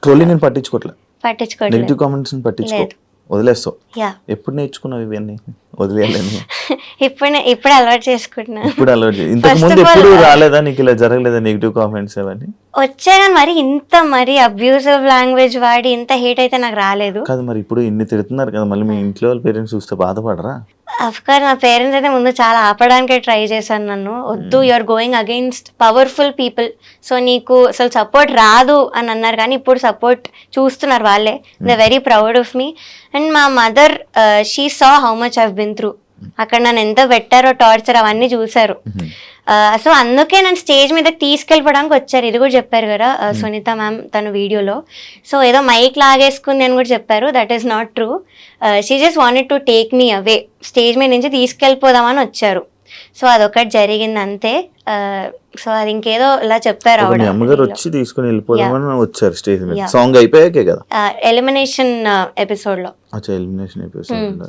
Trolling నేను పట్టించుకోవట్లేదు, పట్టించుకోవట్లేదు. నెగిటివ్ కామెంట్స్ పట్టించుకో, లేదు. వదిలేస్తావు. యా ఎప్పుడు నేర్చుకున్నావు ఇవన్నీ వదిలేయాలని? ఇప్పుడు అలవాటు చేసుకుంటున్నా. ఇప్పుడు అలవాటు ఇంతకు First ముందు of all, ఎప్పుడు రాలేదా నీకు, ఇలా జరగలేదా నెగిటివ్ కామెంట్స్ అవన్నీ? వచ్చాయి కానీ మరి అబ్యూసివ్ లాంగ్వేజ్ వాడి ఇంత హేట్ అయితే నాకు రాలేదు. కాదు మరి ఇప్పుడు ఇన్ని తిడుతున్నారు కదా, మళ్ళీ మీ ఇంట్లో వాళ్ళ పేరెంట్స్ చూస్తే బాధపడరా? అఫ్కోర్స్ నా పేరెంట్స్ అయితే ముందు చాలా ఆపడానికే ట్రై చేశాను నన్ను. వద్దు, you're going against powerful people, so నీకు అసలు సపోర్ట్ రాదు అని అన్నారు. కానీ ఇప్పుడు సపోర్ట్ చూస్తున్నారు వాళ్ళే. They very proud of me. And మా mother, she saw how much I've been through. అక్కడ నన్ను ఎంత పెట్టారో, టార్చర్ అవన్నీ చూసారు. సో అందుకే నన్ను స్టేజ్ మీదకి తీసుకెళ్ళిపోవడానికి వచ్చారు. ఇది కూడా చెప్పారు కదా సునీత మ్యామ్ తన వీడియోలో. సో ఏదో మైక్ లాగేసుకుంది అని కూడా చెప్పారు. That is not true. She just wanted to take me away, stage మీద నుంచి తీసుకెళ్ళిపోదామని వచ్చారు. సో అదొకటి జరిగింది అంతే. సో అది ఇంకేదో ఇలా చెప్పారు. మీ అమ్మగారు వచ్చి తీసుకుని వెళ్ళిపోదామని వచ్చారు స్టేజ్ మీద, సాంగ్ అయిపోయాకే కదా, ఎలిమినేషన్ ఎపిసోడ్ లో. Elimination episode